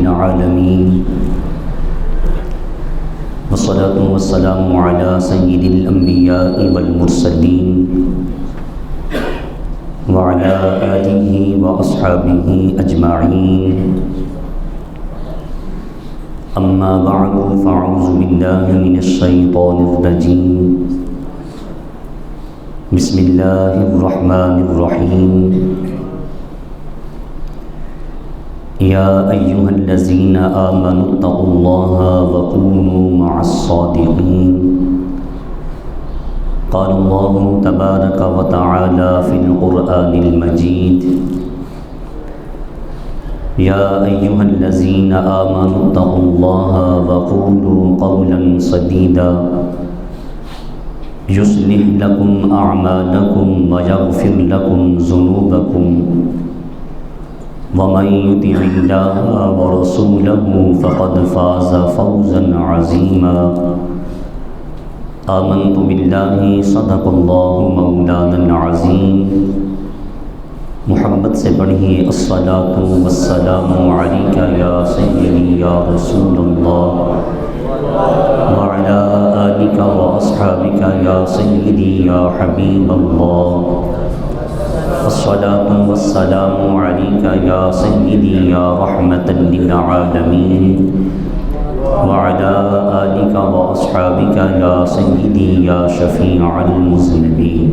للعالمين والصلاة والسلام على سيد الأنبياء والمرسلين وعلى آله وأصحابه أجمعين أما بعد فأعوذ بالله من الشيطان الرجيم بسم الله الرحمن الرحيم يا أيها الذين آمنوا اتقوا الله وكونوا مع الصادقين قال الله تبارك وتعالى في القرآن المجيد يا أيها الذين آمنوا اتقوا الله وقولوا قولا سديدا يصلح لكم أعمالكم ويغفر لكم ذنوبكم ومن يطع الله ورسوله فقد فاز فوزا عظيما آمنت بالله صدق الله مولانا العظيم محمد سے بڑھی الصلاۃ والسلام علیک یا سیدی یا رسول اللہ وعلی آلک واصحابک یا سیدی یا حبیب اللہ الصلاۃ والسلام علیک یا سیدی یا رحمۃ للعالمین وعلی آلک واصحابک یا سیدی یا شفیع المذنبین۔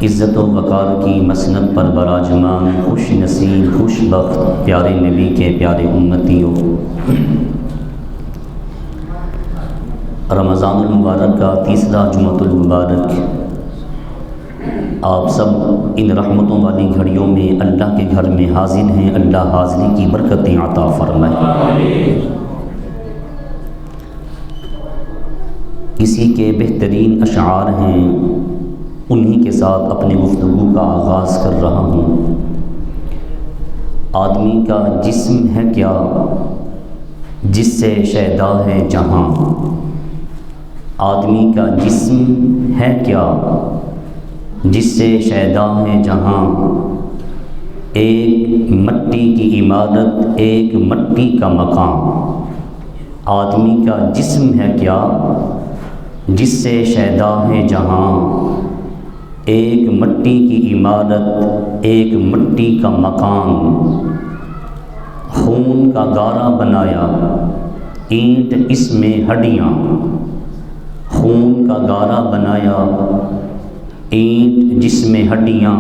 عزت و وقار کی مسند پر براجمان خوش نصیب خوش بخت پیارے نبی کے پیارے امتیوں، رمضان المبارک کا تیسرا جمعۃ المبارک آپ سب ان رحمتوں والی گھڑیوں میں اللہ کے گھر میں حاضر ہیں۔ اللہ حاضری کی برکتیں عطا فرمائے۔ اسی کے بہترین اشعار ہیں، انہی کے ساتھ اپنی گفتگو کا آغاز کر رہا ہوں۔ آدمی کا جسم ہے کیا جس سے شیدا ہے جہاں، آدمی کا جسم ہے کیا جس سے شیدا ہے جہاں، ایک مٹی کی عمارت ایک مٹی کا مکان، آدمی کا جسم ہے کیا جس سے شیدا ہے جہاں، ایک مٹی کی عمارت ایک مٹی کا مکان، خون کا گارا بنایا اینٹ اس میں ہڈیاں، خون کا گارا بنایا اینٹ جس میں ہڈیاں،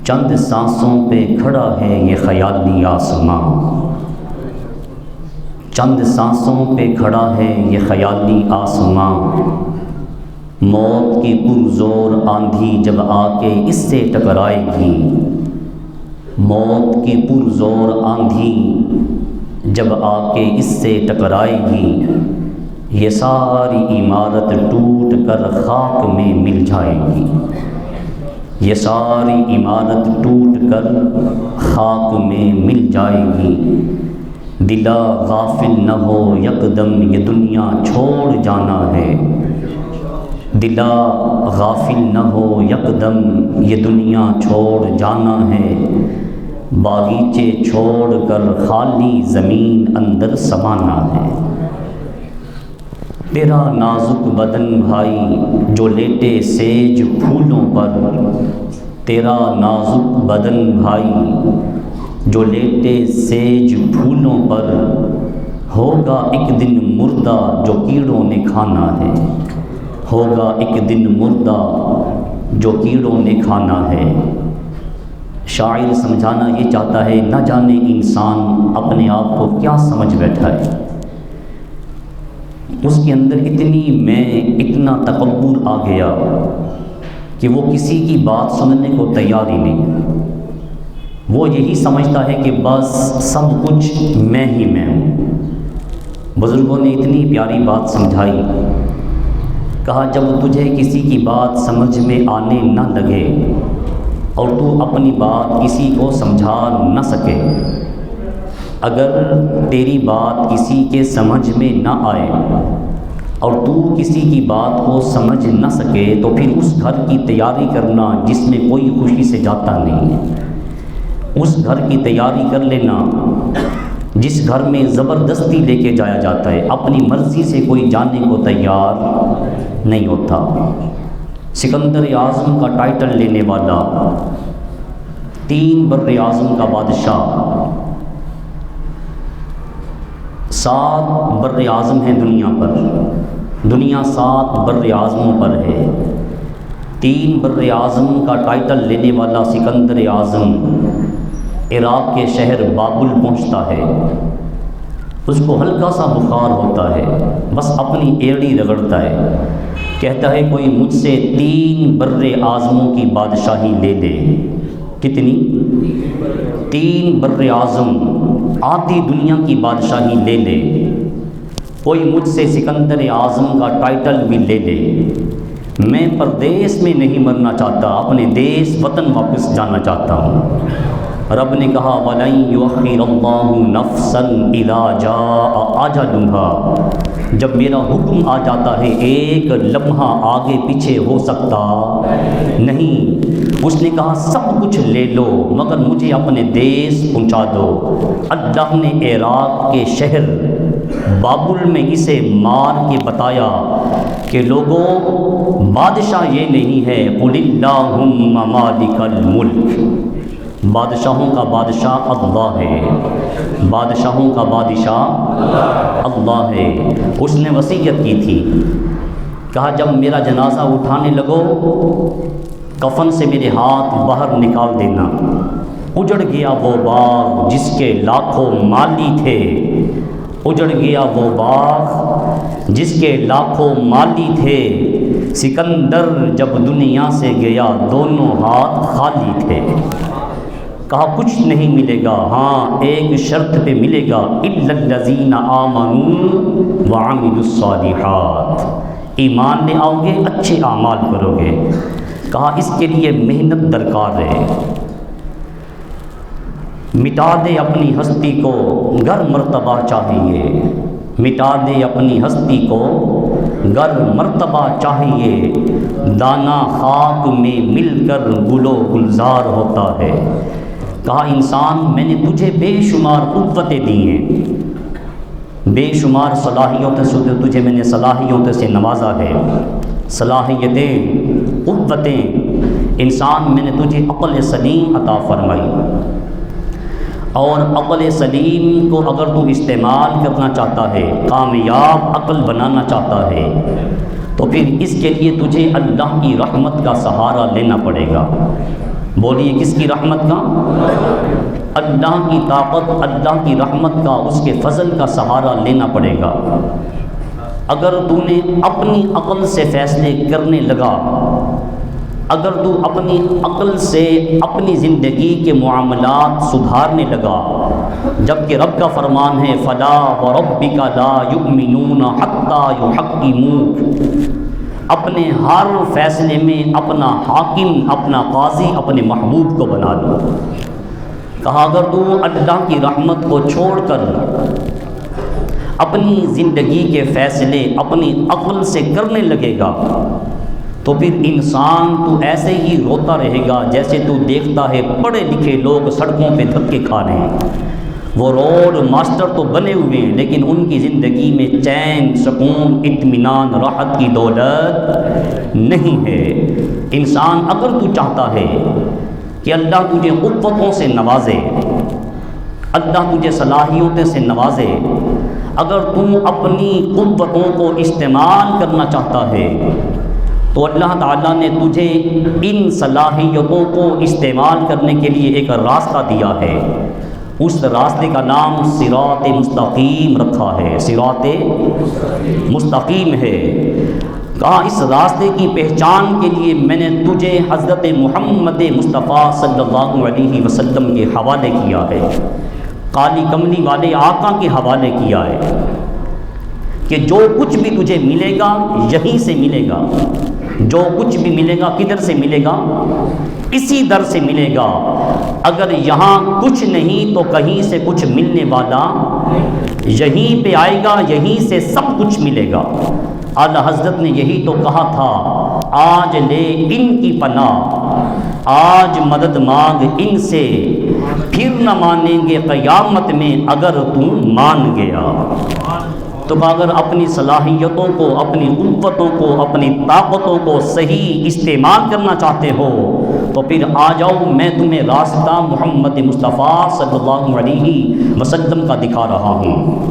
چند سانسوں پہ کھڑا ہے یہ خیالی آسماں، چند سانسوں پہ کھڑا ہے یہ خیالی آسماں، موت کی پرزور آندھی جب آ کے اس سے ٹکرائے گی، موت کی پرزور آندھی جب آ کے اس سے ٹکرائے گی، یہ ساری عمارت ٹوٹ کر خاک میں مل جائے گی، یہ ساری عمارت ٹوٹ کر خاک میں مل جائے گی، دلا غافل نہ ہو یکدم یہ دنیا چھوڑ جانا ہے، دلا غافل نہ ہو یکدم یہ دنیا چھوڑ جانا ہے، باغیچے چھوڑ کر خالی زمین اندر سمانا ہے، تیرا نازک بدن بھائی جو لیٹے سیج پھولوں پر، تیرا نازک بدن بھائی جو لیٹے سیج پھولوں پر، ہوگا ایک دن مردہ جو کیڑوں نے کھانا ہے، ہوگا ایک دن مردہ جو کیڑوں نے کھانا ہے۔ شاعر سمجھانا یہ چاہتا ہے، نہ جانے انسان اپنے آپ کو کیا سمجھ بیٹھا ہے، اس کے اندر اتنی میں اتنا تکبر آ گیا کہ وہ کسی کی بات سننے کو تیار ہی نہیں، وہ یہی سمجھتا ہے کہ بس سب کچھ میں ہی میں ہوں۔ بزرگوں نے اتنی پیاری بات سمجھائی، کہا جب تجھے کسی کی بات سمجھ میں آنے نہ لگے اور تو اپنی بات کسی کو سمجھا نہ سکے، اگر تیری بات کسی کے سمجھ میں نہ آئے اور تو کسی کی بات کو سمجھ نہ سکے تو پھر اس گھر کی تیاری کرنا جس میں کوئی خوشی سے جاتا نہیں ہے، اس گھر کی تیاری کر لینا جس گھر میں زبردستی لے کے جایا جاتا ہے، اپنی مرضی سے کوئی جانے کو تیار نہیں ہوتا۔ سکندر اعظم کا ٹائٹل لینے والا، 3 بر اعظم کا بادشاہ، 7 بر اعظم ہیں دنیا پر، دنیا 7 بر اعظموں پر ہے۔ 3 بر اعظم کا ٹائٹل لینے والا سکندر اعظم عراق کے شہر بابل پہنچتا ہے۔ اس کو ہلکا سا بخار ہوتا ہے، بس اپنی ایڑی رگڑتا ہے، کہتا ہے کوئی مجھ سے 3 بر اعظموں کی بادشاہی لے لے۔ کتنی؟ 3 بر اعظم، آدھی دنیا کی بادشاہی لے لے، کوئی مجھ سے سکندر اعظم کا ٹائٹل بھی لے لے۔ میں پردیس میں نہیں مرنا چاہتا، اپنے دیس وطن واپس جانا چاہتا ہوں۔ رب نے کہا وَلَن يُؤَخِّرَ اللَّهُ نَفْسًا إِذَا جَاءَ أَجَلُهَا، جب میرا حکم آ جاتا ہے ایک لمحہ آگے پیچھے ہو سکتا نہیں۔ اس نے کہا سب کچھ لے لو مگر مجھے اپنے دیس پہنچا دو۔ اللہ نے عراق کے شہر بابل میں اسے مار کے بتایا کہ لوگوں، بادشاہ یہ نہیں ہے، قُلِ اللَّهُمَّ مَالِكَ الْمُلْكِ، بادشاہوں کا بادشاہ اللہ ہے، بادشاہوں کا بادشاہ اللہ ہے۔ اس نے وصیت کی تھی، کہا جب میرا جنازہ اٹھانے لگو کفن سے میرے ہاتھ باہر نکال دینا۔ اجڑ گیا وہ باغ جس کے لاکھوں مالی تھے، اجڑ گیا وہ باغ جس کے لاکھوں مالی تھے، سکندر جب دنیا سے گیا دونوں ہاتھ خالی تھے۔ کہا کچھ نہیں ملے گا، ہاں ایک شرط پہ ملے گا، اِلَّا الَّذِينَ آمَنُوا وَعَمِلُوا الصَّالِحَاتِ، ایمان لے آؤ گے، اچھے اعمال کرو گے۔ کہا اس کے لیے محنت درکار ہے، مٹا دے اپنی ہستی کو گر مرتبہ چاہیے، مٹا دے اپنی ہستی کو گر مرتبہ چاہیے، دانا خاک میں مل کر گل و گلزار ہوتا ہے۔ کہا انسان میں نے تجھے بے شمار قوتیں دی ہیں، بے شمار صلاحیتوں سے تجھے میں نے صلاحیتوں سے نوازا ہے، صلاحیتیں، قوتیں، انسان میں نے تجھے عقل سلیم عطا فرمائی، اور عقل سلیم کو اگر تو استعمال کرنا چاہتا ہے، کامیاب عقل بنانا چاہتا ہے، تو پھر اس کے لیے تجھے اللہ کی رحمت کا سہارا لینا پڑے گا۔ بولیے کس کی رحمت کا؟ اللہ کی طاقت، اللہ کی رحمت کا، اس کے فضل کا سہارا لینا پڑے گا۔ اگر تو نے اپنی عقل سے فیصلے کرنے لگا، اگر تو اپنی عقل سے اپنی زندگی کے معاملات سدھارنے لگا، جبکہ رب کا فرمان ہے فَلَا وَرَبِّكَ لَا يُؤْمِنُونَ حَتَّى يُحَكِّمُوكَ، اپنے ہر فیصلے میں اپنا حاکم، اپنا قاضی، اپنے محبوب کو بنا لو۔ کہا اگر تو اللہ کی رحمت کو چھوڑ کر اپنی زندگی کے فیصلے اپنی عقل سے کرنے لگے گا تو پھر انسان تو ایسے ہی روتا رہے گا جیسے تو دیکھتا ہے پڑھے لکھے لوگ سڑکوں پہ دھکے کھا رہے ہیں، وہ روڈ ماسٹر تو بنے ہوئے ہیں لیکن ان کی زندگی میں چین، سکون، اطمینان، راحت کی دولت نہیں ہے۔ انسان اگر تو چاہتا ہے کہ اللہ تجھے قوتوں سے نوازے، اللہ تجھے صلاحیتوں سے نوازے، اگر تم اپنی قوتوں کو استعمال کرنا چاہتا ہے تو اللہ تعالیٰ نے تجھے ان صلاحیتوں کو استعمال کرنے کے لیے ایک راستہ دیا ہے۔ اس راستے کا نام صراط مستقیم رکھا ہے، صراط مستقیم ہے۔ کہا اس راستے کی پہچان کے لیے میں نے تجھے حضرت محمد مصطفیٰ صلی اللہ علیہ وسلم کے حوالے کیا ہے، کالی کملی والے آقا کے حوالے کیا ہے کہ جو کچھ بھی تجھے ملے گا یہیں سے ملے گا، جو کچھ بھی ملے گا کدھر سے ملے گا؟ اسی در سے ملے گا۔ اگر یہاں کچھ نہیں تو کہیں سے کچھ ملنے والا یہیں پہ آئے گا، یہیں سے سب کچھ ملے گا۔ اعلیٰ حضرت نے یہی تو کہا تھا، آج لے ان کی پناہ، آج مدد مانگ ان سے، پھر نہ مانیں گے قیامت میں اگر تم مان گیا۔ تو اگر اپنی صلاحیتوں کو، اپنی قوتوں کو، اپنی طاقتوں کو صحیح استعمال کرنا چاہتے ہو تو پھر آ جاؤ، میں تمہیں راستہ محمد مصطفیٰ صلی اللہ علیہ وسلم کا دکھا رہا ہوں۔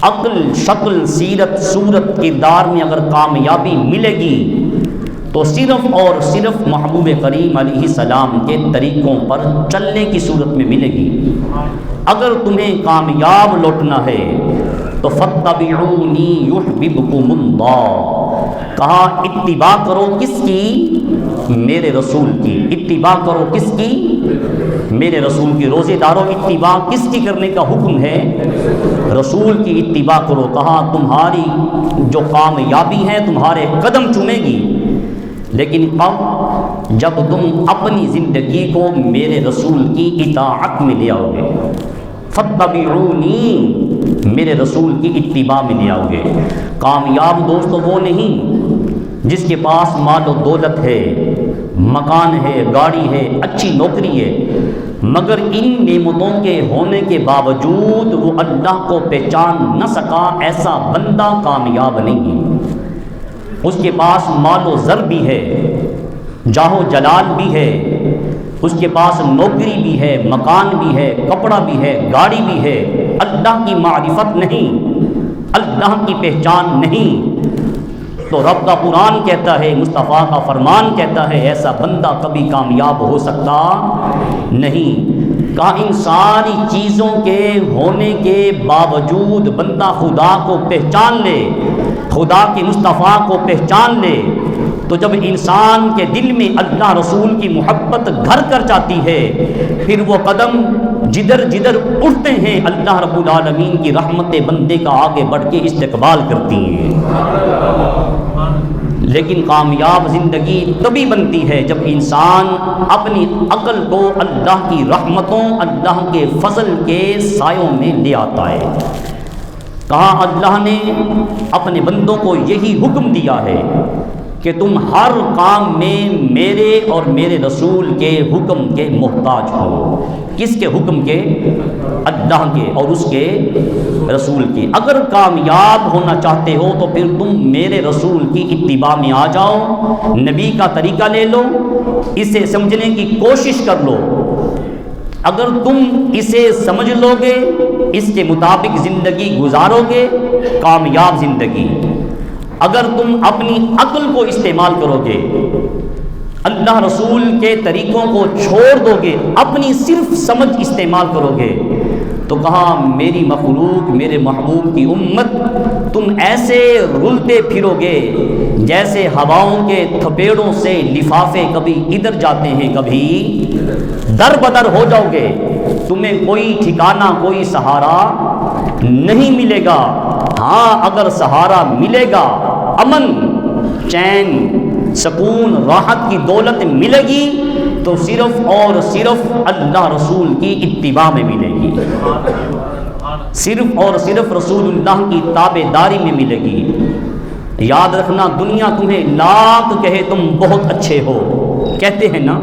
عقل، شکل، سیرت، صورت، کردار میں اگر کامیابی ملے گی تو صرف اور صرف محبوب کریم علیہ السلام کے طریقوں پر چلنے کی صورت میں ملے گی۔ اگر تمہیں کامیاب لوٹنا ہے تو فاتبعونی یحببکم اللہ، کہا اتباع کرو کس کی؟ میرے رسول کی۔ اتباع کرو کس کی؟ میرے رسول کی۔ روزے داروں اتباع کس کی کرنے کا حکم ہے؟ رسول کی اتباع کرو۔ کہا تمہاری جو کامیابی ہے تمہارے قدم چومے گی، لیکن کب؟ جب تم اپنی زندگی کو میرے رسول کی اطاعت میں لے آؤ گے۔ فاتبعونی، میرے رسول کی اتباع میں لے آؤ گے۔ کامیاب دوستو وہ نہیں جس کے پاس مال و دولت ہے، مکان ہے، گاڑی ہے، اچھی نوکری ہے، مگر ان نعمتوں کے ہونے کے باوجود وہ اللہ کو پہچان نہ سکا، ایسا بندہ کامیاب نہیں۔ اس کے پاس مال و زر بھی ہے، جاہ و جلال بھی ہے، اس کے پاس نوکری بھی ہے، مکان بھی ہے، کپڑا بھی ہے، گاڑی بھی ہے، اللہ کی معرفت نہیں، اللہ کی پہچان نہیں، تو رب کا قرآن کہتا ہے، مصطفیٰ کا فرمان کہتا ہے ایسا بندہ کبھی کامیاب ہو سکتا نہیں۔ کہا ان ساری چیزوں کے ہونے کے باوجود بندہ خدا کو پہچان لے، خدا کے مصطفیٰ کو پہچان لے، تو جب انسان کے دل میں اللہ رسول کی محبت گھر کر جاتی ہے، پھر وہ قدم جدھر جدھر اٹھتے ہیں اللہ رب العالمین کی رحمت بندے کا آگے بڑھ کے استقبال کرتی ہیں۔ لیکن کامیاب زندگی تبھی بنتی ہے جب انسان اپنی عقل کو اللہ کی رحمتوں، اللہ کے فضل کے سایوں میں لے آتا ہے۔ کہا اللہ نے اپنے بندوں کو یہی حکم دیا ہے کہ تم ہر کام میں میرے اور میرے رسول کے حکم کے محتاج ہو۔ کس کے حکم کے؟ اللہ کے اور اس کے رسول کے۔ اگر کامیاب ہونا چاہتے ہو تو پھر تم میرے رسول کی اتباع میں آ جاؤ، نبی کا طریقہ لے لو، اسے سمجھنے کی کوشش کر لو۔ اگر تم اسے سمجھ لو گے، اس کے مطابق زندگی گزارو گے، کامیاب زندگی۔ اگر تم اپنی عقل کو استعمال کرو گے، اللہ رسول کے طریقوں کو چھوڑ دو گے، اپنی صرف سمجھ استعمال کرو گے، تو کہا میری مخلوق، میرے محبوب کی امت، تم ایسے رلتے پھرو گے جیسے ہواؤں کے تھپیڑوں سے لفافے کبھی ادھر جاتے ہیں کبھی در بدر ہو جاؤ گے، تمہیں کوئی ٹھکانہ، کوئی سہارا نہیں ملے گا۔ ہاں اگر سہارا ملے گا، امن، چین، سکون، راحت کی دولت ملے گی تو صرف اور صرف اللہ رسول کی اتباع میں ملے گی، صرف اور صرف رسول اللہ کی تابع داری میں ملے گی۔ یاد رکھنا، دنیا تمہیں لاکھ کہے تم بہت اچھے ہو، کہتے ہیں نا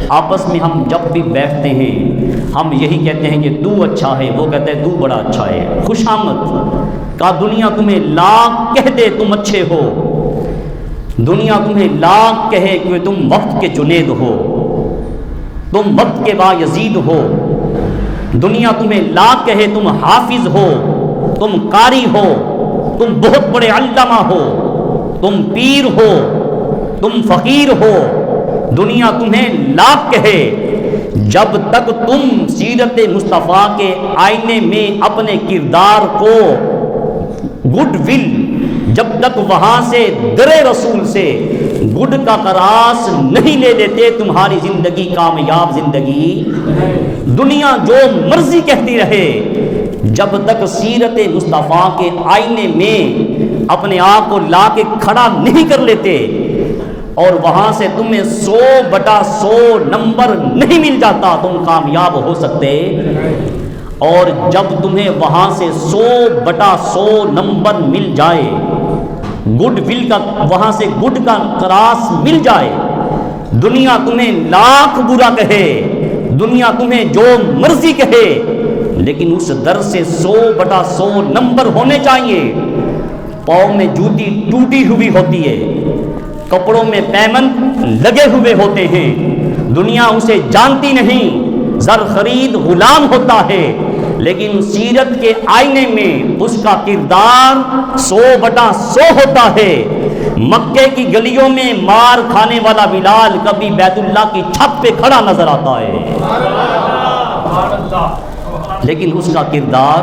آپس میں، ہم جب بھی بیٹھتے ہیں ہم یہی کہتے ہیں کہ تو اچھا ہے، وہ کہتے ہیں تو بڑا اچھا ہے، خوش آمد۔ کہا دنیا تمہیں لاکھ کہہ دے تم اچھے ہو، دنیا تمہیں لاکھ کہے کہ تم وقت کے جنید ہو، تم وقت کے بایزید ہو، دنیا تمہیں لاکھ کہے تم حافظ ہو، تم قاری ہو، تم بہت بڑے علامہ ہو، تم پیر ہو، تم فقیر ہو، دنیا تمہیں لاکھ کہے، جب تک تم سیرت مصطفیٰ کے آئینے میں اپنے کردار کو گڈ ول، جب تک وہاں سے در رسول سے گڈ کا قراص نہیں لے لیتے، تمہاری زندگی کامیاب زندگی۔ دنیا جو مرضی کہتی رہے، جب تک سیرت مصطفیٰ کے آئینے میں اپنے آپ کو لا کے کھڑا نہیں کر لیتے اور وہاں سے تمہیں 100/100 نمبر نہیں مل جاتا، تم کامیاب ہو سکتے۔ اور جب تمہیں وہاں سے 100/100 نمبر مل جائے، گڈ ول کا، وہاں سے گڈ کا قراص مل جائے، دنیا تمہیں لاکھ برا کہے، دنیا تمہیں جو مرضی کہے، لیکن اس در سے 100/100 نمبر ہونے چاہیے۔ پاؤں میں جوتی ٹوٹی ہوئی ہوتی ہے، کپڑوں میں پیمند لگے ہوئے ہوتے ہیں، دنیا اسے جانتی نہیں، زر خرید غلام ہوتا ہے، لیکن سیرت کے آئینے میں اس کا کردار 100/100 ہوتا ہے۔ مکے کی گلیوں میں مار کھانے والا بلال کبھی بیت اللہ کی چھت پہ کھڑا نظر آتا ہے، لیکن اس کا کردار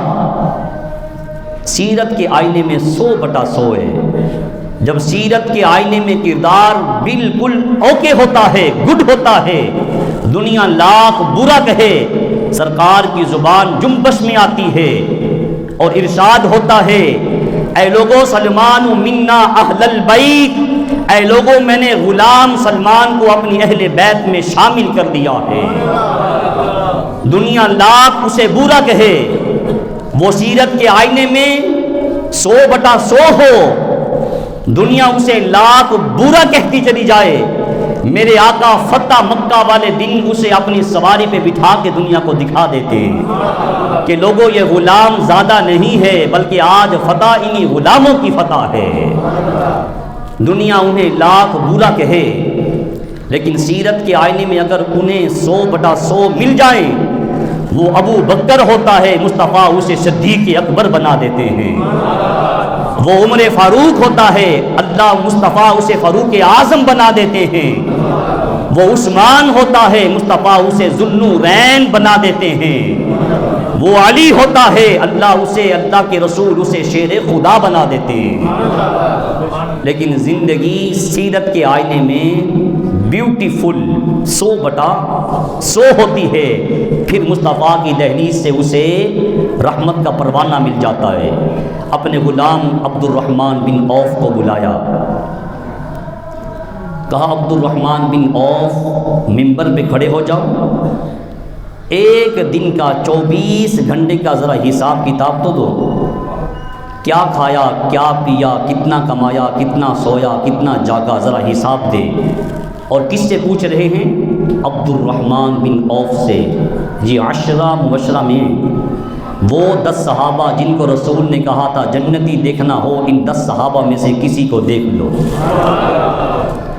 سیرت کے آئینے میں 100/100 ہے۔ جب سیرت کے آئینے میں کردار بالکل اوکے ہوتا ہے، گڈ ہوتا ہے، دنیا لاکھ برا کہے، سرکار کی زبان جنبش میں آتی ہے اور ارشاد ہوتا ہے، اے لوگو سلمان منا اہل البیت، اے لوگو میں نے غلام سلمان کو اپنی اہل بیت میں شامل کر دیا ہے۔ دنیا لاکھ اسے برا کہے، وہ سیرت کے آئینے میں 100/100 ہو، دنیا اسے لاکھ برا کہتی چلی جائے، میرے آقا فتح مکہ والے دن اسے اپنی سواری پہ بٹھا کے دنیا کو دکھا دیتے ہیں کہ لوگوں یہ غلام زیادہ نہیں ہے، بلکہ آج فتح انہی غلاموں کی فتح ہے۔ دنیا انہیں لاکھ برا کہے، لیکن سیرت کے آئینے میں اگر انہیں 100/100 مل جائیں، وہ ابو بکر ہوتا ہے، مصطفیٰ اسے صدیق اکبر بنا دیتے ہیں۔ وہ عمر فاروق ہوتا ہے، اللہ مصطفیٰ اسے فاروق اعظم بنا دیتے ہیں۔ وہ عثمان ہوتا ہے، مصطفیٰ اسے ذوالنورین بنا دیتے ہیں۔ وہ علی ہوتا ہے، اللہ کے رسول اسے شیر خدا بنا دیتے ہیں۔ لیکن زندگی سیرت کے آئینے میں بیوٹیفل 100/100 ہوتی ہے، پھر مصطفیٰ کی دہلیز سے اسے رحمت کا پروانہ مل جاتا ہے۔ اپنے غلام عبد الرحمن بن عوف کو بلایا، کہا عبد الرحمن بن عوف ممبر پہ کھڑے ہو جاؤ، ایک دن کا 24 گھنٹے کا ذرا حساب کتاب تو دو، کیا کھایا، کیا پیا، کتنا کمایا، کتنا سویا، کتنا جاگا، ذرا حساب دے۔ اور کس سے پوچھ رہے ہیں؟ عبد الرحمن بن عوف سے۔ یہ 10 مبشرہ میں وہ 10 صحابہ جن کو رسول نے کہا تھا جنتی دیکھنا ہو، ان 10 صحابہ میں سے کسی کو دیکھ لو۔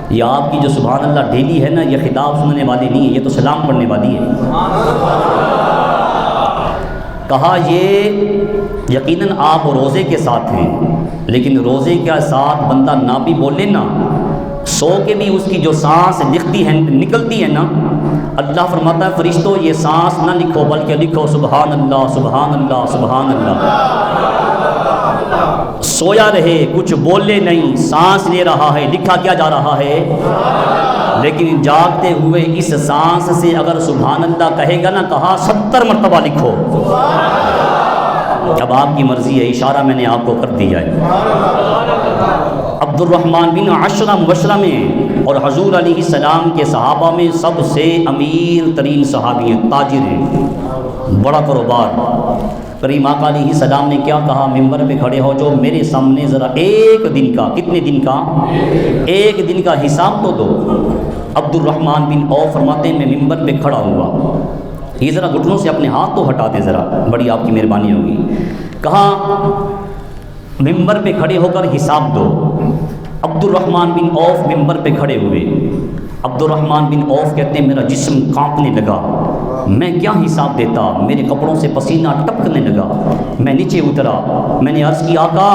یہ آپ کی جو سبحان اللہ ڈیلی ہے نا، یہ خطاب سننے والی نہیں ہے، یہ تو سلام پڑھنے والی ہے۔ کہا یہ یقیناً آپ روزے کے ساتھ ہیں، لیکن روزے کے ساتھ بندہ نہ بھی بولے نا، سو کے بھی اس کی جو سانس نکلتی ہے نا، اللہ فرماتا ہے فرشتوں یہ سانس نہ لکھو بلکہ لکھو سبحان اللہ سبحان اللہ سبحان اللہ۔ سویا رہے، کچھ بولے نہیں، سانس لے رہا ہے، لکھا کیا جا رہا ہے؟ لیکن جاگتے ہوئے اس سانس سے اگر سبحان اللہ کہے گا نا، کہا 70 مرتبہ لکھو۔ اب آپ کی مرضی ہے، اشارہ میں نے آپ کو کر دیا ہے۔ عبد الرحمن بن 10 مبشرہ میں اور حضور علیہ السلام کے صحابہ میں سب سے امیر ترین صحابی ہیں، تاجر ہیں، بڑا کاروبار۔ کریم آقا علیہ السلام نے کیا کہا؟ ممبر پہ کھڑے ہو جو میرے سامنے ذرا ایک دن کا، کتنے دن کا؟ ایک دن کا حساب تو دو۔ عبد الرحمن بن عوف فرماتے ہیں میں ممبر پہ کھڑا ہوا، یہ ذرا گھٹنوں سے اپنے ہاتھ تو ہٹا دے ذرا، بڑی آپ کی مہربانی ہوگی۔ کہا ممبر پہ کھڑے ہو کر حساب دو۔ عبد الرحمن بن عوف ممبر پہ کھڑے ہوئے۔ عبد الرحمن بن عوف کہتے ہیں میرا جسم کانپنے لگا، میں کیا حساب دیتا، میرے کپڑوں سے پسینہ ٹپکنے لگا، میں نیچے اترا، میں نے عرض کی آقا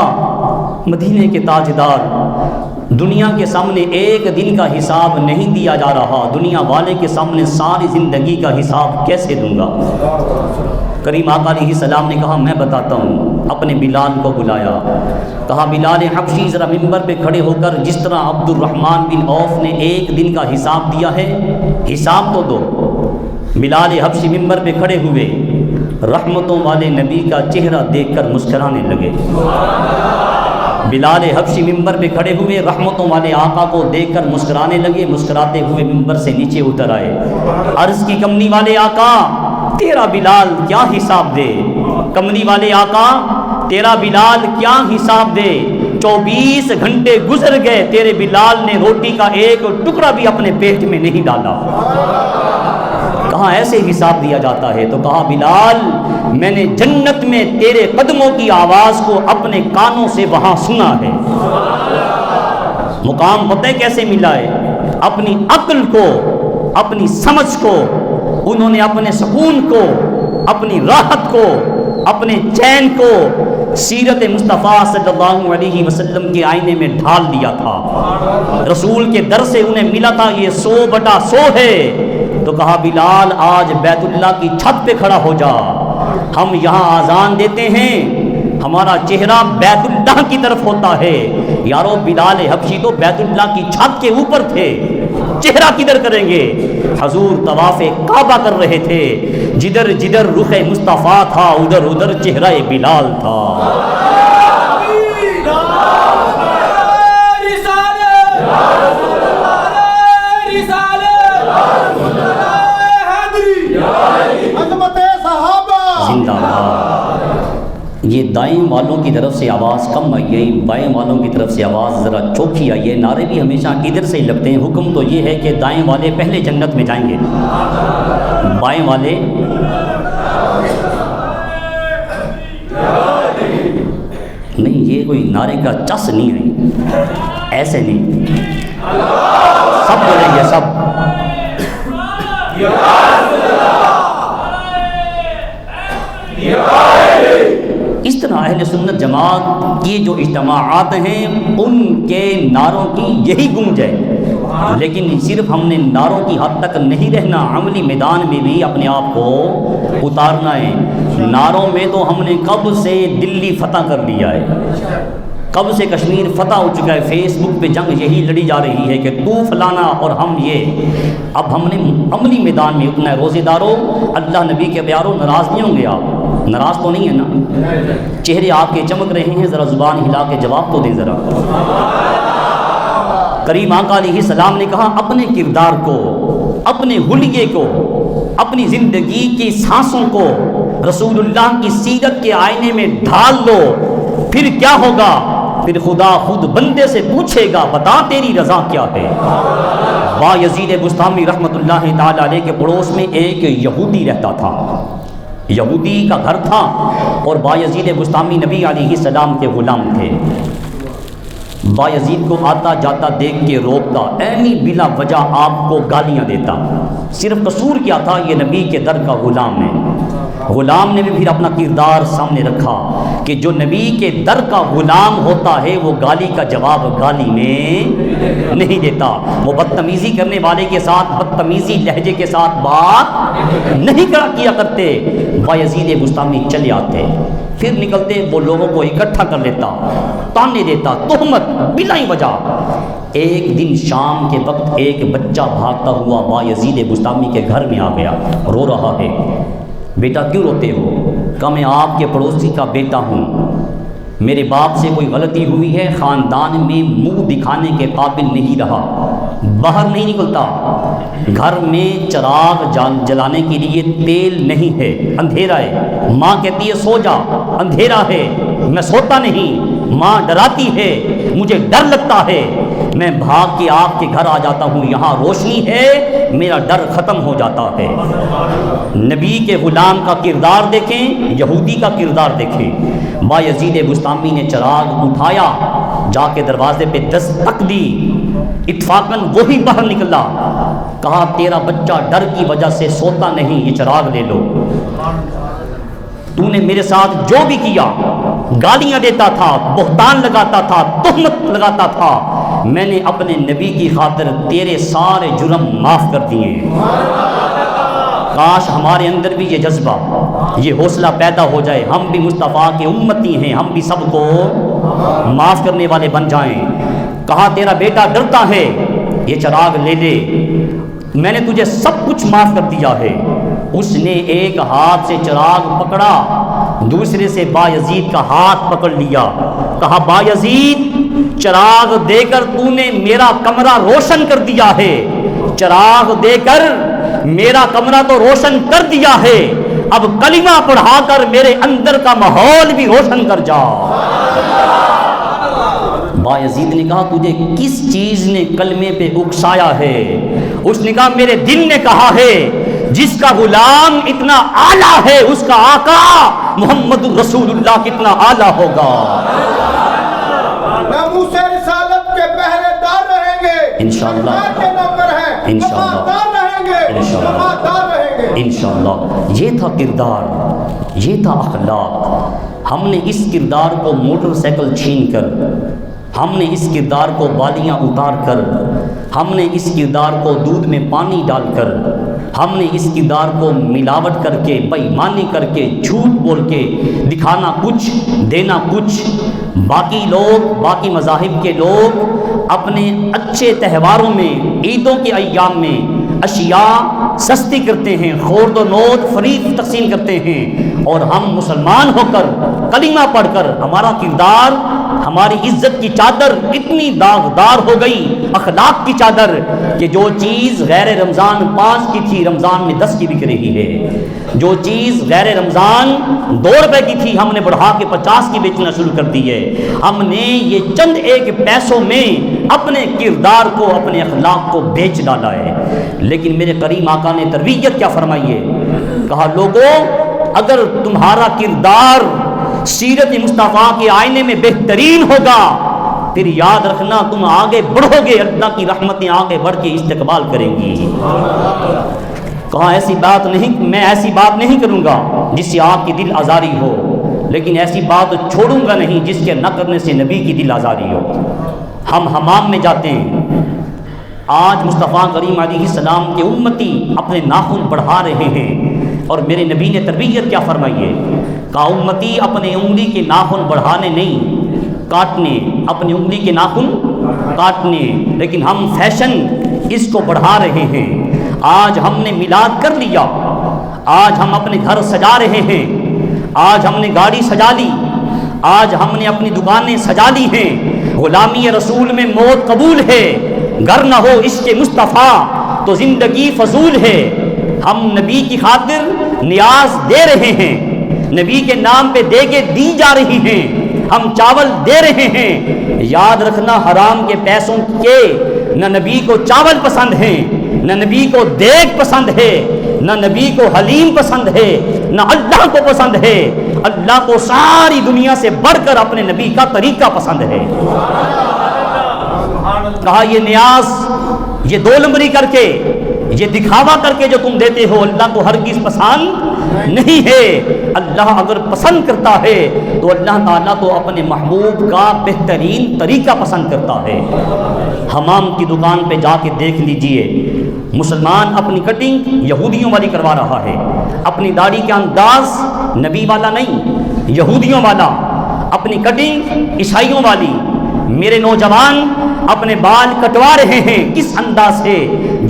مدینے کے تاجدار، دنیا کے سامنے ایک دن کا حساب نہیں دیا جا رہا، دنیا والے کے سامنے ساری زندگی کا حساب کیسے دوں گا؟ کریم آقا علیہ السلام نے کہا میں بتاتا ہوں۔ اپنے بلال کو بلایا، کہا بلال حبشی ذرا ممبر پہ کھڑے ہو کر جس طرح عبد الرحمن بن عوف نے ایک دن کا حساب دیا ہے حساب تو دو۔ بلال حبشی ممبر پہ کھڑے ہوئے، رحمتوں والے نبی کا چہرہ دیکھ کر مسکرانے لگے۔ بلال حبشی ممبر پہ کھڑے ہوئے، رحمتوں والے آقا کو دیکھ کر مسکرانے لگے، مسکراتے ہوئے ممبر سے نیچے اتر آئے۔ عرض کی کملی والے آقا تیرا بلال کیا حساب دے، کملی والے آقا تیرا بلال کیا حساب دے، 24 گھنٹے گزر گئے، تیرے بلال نے روٹی کا ایک ٹکڑا بھی اپنے پیٹ میں نہیں ڈالا۔ وہاں ایسے حساب دیا جاتا ہے۔ تو کہا بلال میں نے جنت میں تیرے قدموں کی آواز کو اپنے کانوں سے وہاں سنا ہے۔ مقام پتہ ہے کیسے ملا ہے؟ اپنی عقل کو، اپنی سمجھ کو، انہوں نے اپنے سکون کو، اپنی راحت کو، اپنے چین کو سیرت مصطفیٰ صلی اللہ علیہ وسلم کے آئینے میں ڈھال دیا تھا۔ رسول کے در سے انہیں ملا تھا یہ 100/100 ہے۔ تو کہا بلال آج بیت اللہ کی چھت پہ کھڑا ہو جا، ہم یہاں آذان دیتے ہیں، ہمارا چہرہ بیت اللہ کی طرف ہوتا ہے۔ یارو بلال حبشی تو بیت اللہ کی چھت کے اوپر تھے، چہرہ کدھر کریں گے؟ حضور طواف کعبہ کر رہے تھے، جدھر جدھر رخ مصطفیٰ تھا ادھر ادھر چہرہ بلال تھا۔ زندہ باد۔ یہ دائیں والوں کی طرف سے آواز کم آئی ہے، بائیں والوں کی طرف سے آواز ذرا چوکھی آئی ہے۔ نعرے بھی ہمیشہ ادھر سے ہی لگتے ہیں۔ حکم تو یہ ہے کہ دائیں والے پہلے جنت میں جائیں گے، بائیں والے نہیں۔ یہ کوئی نعرے کا چس نہیں ہے، ایسے نہیں، سب بولیں گے سب۔ اس طرح اہل سنت جماعت کی جو اجتماعات ہیں ان کے نعروں کی یہی گونج ہے، لیکن صرف ہم نے نعروں کی حد تک نہیں رہنا، عملی میدان میں بھی اپنے آپ کو اتارنا ہے۔ نعروں میں تو ہم نے کب سے دلی فتح کر لیا ہے، کب سے کشمیر فتح ہو چکا ہے، فیس بک پہ جنگ یہی لڑی جا رہی ہے کہ تو فلانا اور ہم یہ۔ اب ہم نے عملی میدان میں اتنا ہے۔ روزے داروں، اللہ نبی کے پیاروں، ناراض نہیں ہوں گے آپ؟ ناراض تو نہیں ہے نا؟ چہرے آپ کے چمک رہے ہیں، ذرا زبان ہلا کے جواب تو دیں ذرا۔ کریم آقا علیہ السلام نے کہا اپنے کردار کو، اپنے حلیے کو، اپنی زندگی کی سانسوں کو رسول اللہ کی سیرت کے آئینے میں ڈھال لو، پھر کیا ہوگا؟ پھر خدا خود بندے سے پوچھے گا بتا تیری رضا کیا ہے۔ با یزید بستامی رحمۃ اللہ تعالی علیہ کے پڑوس میں ایک یہودی رہتا تھا، یہودی کا گھر تھا، اور با یزید بستامی نبی علیہ السلام کے غلام تھے۔ با یزید کو آتا جاتا دیکھ کے روکتا، اینی بلا وجہ آپ کو گالیاں دیتا۔ صرف قصور کیا تھا؟ یہ نبی کے در کا غلام ہے۔ غلام نے بھی پھر اپنا کردار سامنے رکھا کہ جو نبی کے در کا غلام ہوتا ہے وہ گالی کا جواب گالی میں نہیں دیتا، وہ بدتمیزی کرنے والے کے ساتھ بدتمیزی لہجے کے ساتھ بات نہیں کیا کرتے۔ بایزید بستامی چلے آتے، پھر نکلتے، وہ لوگوں کو اکٹھا کر لیتا، تانے دیتا، تہمت بلا وجہ۔ ایک دن شام کے وقت ایک بچہ بھاگتا ہوا بایزید بستامی کے گھر میں آ گیا، رو رہا ہے۔ بیٹا کیوں روتے ہو؟ کہا میں آپ کے پڑوسی کا بیٹا ہوں، میرے باپ سے کوئی غلطی ہوئی ہے، خاندان میں منہ دکھانے کے قابل نہیں رہا، باہر نہیں نکلتا، گھر میں چراغ جلانے کے لیے تیل نہیں ہے، اندھیرا ہے، ماں کہتی ہے سو جا، اندھیرا ہے، میں سوتا نہیں، ماں ڈراتی ہے، مجھے ڈر لگتا ہے، میں بھاگ کے آپ کے گھر آ جاتا ہوں، یہاں روشنی ہے، میرا ڈر ختم ہو جاتا ہے۔ نبی کے غلام کا کردار دیکھیں، یہودی کا کردار دیکھیں۔ بایزید بستامی نے چراغ اٹھایا، جا کے دروازے پہ دستک دی، اتفاقاً وہی باہر نکلا، کہا تیرا بچہ ڈر کی وجہ سے سوتا نہیں، یہ چراغ لے لو، تو نے میرے ساتھ جو بھی کیا، گالیاں دیتا تھا، بہتان لگاتا تھا، تہمت لگاتا تھا، میں نے اپنے نبی کی خاطر تیرے سارے جرم معاف کر دیے۔ کاش ہمارے اندر بھی یہ جذبہ، یہ حوصلہ پیدا ہو جائے، ہم بھی مصطفیٰ کے امتی ہیں، ہم بھی سب کو معاف کرنے والے بن جائیں۔ کہا تیرا بیٹا ڈرتا ہے، یہ چراغ لے لے، میں نے تجھے سب کچھ معاف کر دیا ہے۔ اس نے ایک ہاتھ سے چراغ پکڑا، دوسرے سے بایزید کا ہاتھ پکڑ لیا، کہا بایزید چراغ دے کر تو نے میرا کمرہ روشن کر دیا ہے، چراغ دے کر میرا کمرہ تو روشن کر دیا ہے، اب کلمہ پڑھا کر میرے اندر کا ماحول بھی روشن کر جا۔ بایزید نے کہا تجھے کس چیز نے کلمے پہ اکسایا ہے؟ اس نے کہا میرے دل نے کہا ہے جس کا غلام اتنا اعلیٰ ہے اس کا آقا محمد رسول اللہ کتنا اعلیٰ ہوگا. ناموس رسالت کے پہرے دار رہیں گے انشاءاللہ. کے نوکر ہیں انشاءاللہ. وفادار رہیں گے انشاءاللہ. وفادار رہیں گے انشاءاللہ. یہ تھا کردار، یہ تھا اخلاق. ہم نے اس کردار کو موٹر سائیکل چھین کر، ہم نے اس کردار کو بالیاں اتار کر، ہم نے اس کردار کو دودھ میں پانی ڈال کر، ہم نے اس کردار کو ملاوٹ کر کے، بے ایمانی کر کے، جھوٹ بول کے، دکھانا کچھ دینا کچھ. باقی لوگ، باقی مذاہب کے لوگ اپنے اچھے تہواروں میں، عیدوں کے ایام میں اشیاء سستی کرتے ہیں، خورد و نوٹ فریب تقسیم کرتے ہیں، اور ہم مسلمان ہو کر کلمہ پڑھ کر ہمارا کردار، ہماری عزت کی چادر اتنی داغدار ہو گئی، اخلاق کی چادر، کہ جو چیز غیر رمضان 5 کی تھی رمضان میں 10 کی بک رہی ہے. جو چیز غیر رمضان 2 روپے کی تھی ہم نے بڑھا کے 50 کی بیچنا شروع کر دی ہے. ہم نے یہ چند ایک پیسوں میں اپنے کردار کو، اپنے اخلاق کو بیچ ڈالا ہے. لیکن میرے کریم آقا نے تربیت کیا فرمائی ہے؟ کہا لوگوں، اگر تمہارا کردار سیرت مصطفیٰ کے آئینے میں بہترین ہوگا پھر یاد رکھنا تم آگے بڑھو گے، اللہ کی رحمتیں آگے بڑھ کے استقبال کریں گی. کہا ایسی بات نہیں، میں ایسی بات نہیں کروں گا جس سے آپ کی دل آزاری ہو، لیکن ایسی بات چھوڑوں گا نہیں جس کے نہ کرنے سے نبی کی دل آزاری ہو. ہم حمام میں جاتے ہیں، آج مصطفیٰ کریم علیہ السلام کے امتی اپنے ناخن بڑھا رہے ہیں، اور میرے نبی نے تربیت کیا فرمائی ہے؟ کہا امتی اپنے انگلی کے ناخن بڑھانے نہیں، کاٹنے، اپنی انگلی کے ناخن کاٹنے. لیکن ہم فیشن اس کو بڑھا رہے ہیں. آج ہم نے میلاد کر لیا، آج ہم اپنے گھر سجا رہے ہیں، آج ہم نے گاڑی سجا لی، آج ہم نے اپنی دکانیں سجا لی ہیں. غلامی رسول میں موت قبول ہے، گر نہ ہو عشق مصطفیٰ تو زندگی فضول ہے. ہم نبی کی خاطر نیاز دے رہے ہیں، نبی کے نام پہ دیگیں دی جا رہی ہیں، ہم چاول دے رہے ہیں. یاد رکھنا حرام کے پیسوں کے نہ نبی کو چاول پسند ہیں، نہ نبی کو دیگ پسند ہے، نہ نبی کو حلیم پسند ہے، نہ اللہ کو پسند ہے. اللہ کو ساری دنیا سے بڑھ کر اپنے نبی کا طریقہ پسند ہے. کہا یہ نیاز، یہ 2 نمبری کر کے، یہ دکھاوا کر کے جو تم دیتے ہو اللہ کو ہرگز پسند نہیں ہے. اللہ اگر پسند کرتا ہے تو اللہ تعالیٰ تو اپنے محبوب کا بہترین طریقہ پسند کرتا ہے. حمام کی دکان پہ جا کے دیکھ لیجئے، مسلمان اپنی کٹنگ یہودیوں والی کروا رہا ہے، اپنی داڑھی کا انداز نبی والا نہیں، یہودیوں والا، اپنی کٹنگ عیسائیوں والی. میرے نوجوان اپنے بال کٹوا رہے ہیں کس انداز سے؟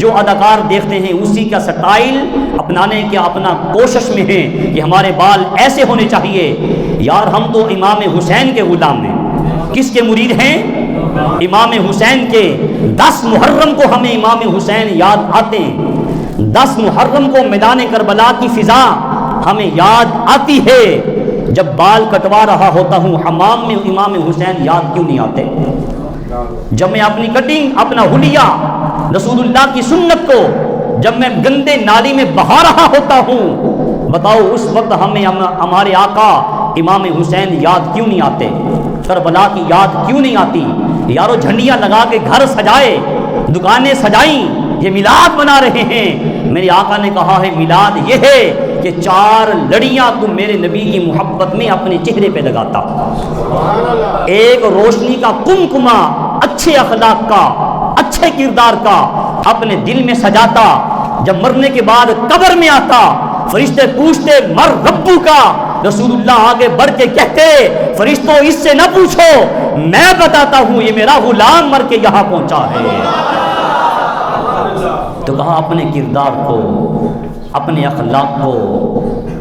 جو اداکار دیکھتے ہیں اسی کا سٹائل اپنانے کی اپنا کوشش میں ہیں کہ ہمارے بال ایسے ہونے چاہیے. یار ہم تو امام حسین کے غلام ہیں. کس کے مرید ہیں؟ امام حسین کے. 10 محرم کو ہمیں امام حسین یاد آتے ہیں، 10 محرم کو میدان کربلا کی فضا ہمیں یاد آتی ہے. جب بال کٹوا رہا ہوتا ہوں حمام میں امام حسین یاد کیوں نہیں آتے؟ جب میں اپنی کٹنگ، اپنا حلیہ، رسول اللہ کی سنت کو جب میں گندے نالی میں بہا رہا ہوتا ہوں، بتاؤ اس وقت ہمیں ہمارے آقا امام حسین یاد کیوں نہیں آتے؟ کربلا کی یاد کیوں نہیں آتی؟ یارو جھنڈیاں لگا کے گھر سجائے، دکانیں سجائیں، یہ میلاد بنا رہے ہیں. میرے آقا نے کہا ہے میلاد یہ ہے کہ 4 لڑیاں تم میرے نبی کی محبت میں اپنے چہرے پہ لگاتا، ایک روشنی کا کمکما اچھے اخلاق کا، اچھے کردار کا اپنے دل میں سجاتا. جب مرنے کے بعد قبر میں آتا فرشتے پوچھتے مر ربو کا، رسول اللہ آگے بڑھ کے کہتے فرشتوں اس سے نہ پوچھو، میں بتاتا ہوں یہ میرا غلام مر کے یہاں پہنچا ہے. تو کہا اپنے کردار کو، اپنے اخلاق کو،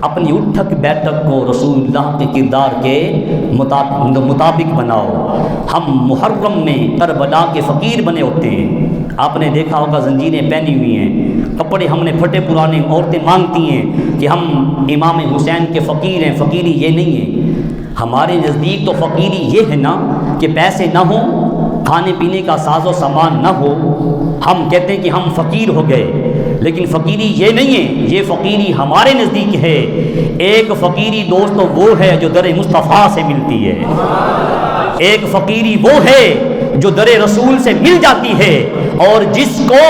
اپنی اٹھک بیٹھک کو رسول اللہ کے کردار کے مطابق بناؤ. ہم محرم میں کربلا کے فقیر بنے ہوتے ہیں. آپ نے دیکھا ہوگا زنجیریں پہنی ہوئی ہیں، کپڑے ہم نے پھٹے پرانے، عورتیں مانگتی ہیں کہ ہم امام حسین کے فقیر ہیں. فقیری یہ نہیں ہے ہمارے نزدیک، تو فقیری یہ ہے نا کہ پیسے نہ ہوں، کھانے پینے کا ساز و سامان نہ ہو، ہم کہتے ہیں کہ ہم فقیر ہو گئے. لیکن فقیری یہ نہیں ہے، یہ فقیری ہمارے نزدیک ہے۔ ایک فقیری دوستو وہ ہے جو در مصطفیٰ سے ملتی ہے، ایک فقیری وہ ہے جو در رسول سے مل جاتی ہے، اور جس کو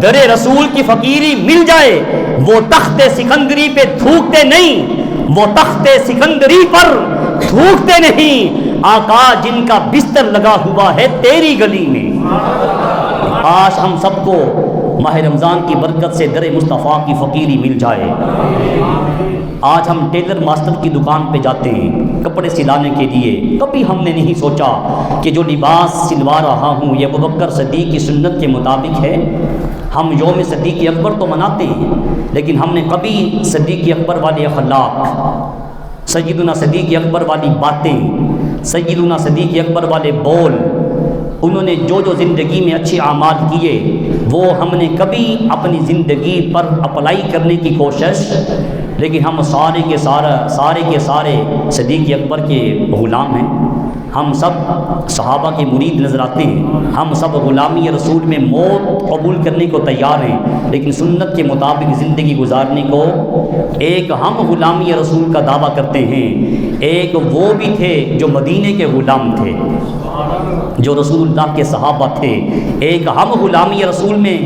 در رسول کی فقیری مل جائے وہ تخت سکندری پہ تھوکتے نہیں، وہ تخت سکندری پر تھوکتے نہیں۔ آقا جن کا بستر لگا ہوا ہے تیری گلی میں۔ آج ہم سب کو ماہ رمضان کی برکت سے در مصطفیٰ کی فقیری مل جائے۔ آج ہم ٹیلر ماسٹر کی دکان پہ جاتے ہیں کپڑے سلانے کے لیے، کبھی ہم نے نہیں سوچا کہ جو لباس سلوا رہا ہوں یہ ابوبکر صدیق کی سنت کے مطابق ہے۔ ہم یوم صدیق اکبر تو مناتے ہیں، لیکن ہم نے کبھی صدیق اکبر والے اخلاق، سیدنا صدیق اکبر والی باتیں، سیدنا صدیق اکبر والے بول، انہوں نے جو جو زندگی میں اچھے اعمال کیے وہ ہم نے کبھی اپنی زندگی پر اپلائی کرنے کی کوشش، لیکن ہم سارے کے سارے صدیق اکبر کے غلام ہیں۔ ہم سب صحابہ کے مرید نظر آتے ہیں، ہم سب غلامی رسول میں موت قبول کرنے کو تیار ہیں، لیکن سنت کے مطابق زندگی گزارنے کو ایک ہم غلامی رسول کا دعویٰ کرتے ہیں، ایک وہ بھی تھے جو مدینے کے غلام تھے، جو رسول اللہ کے صحابہ تھے۔ ایک ہم غلامی رسول میں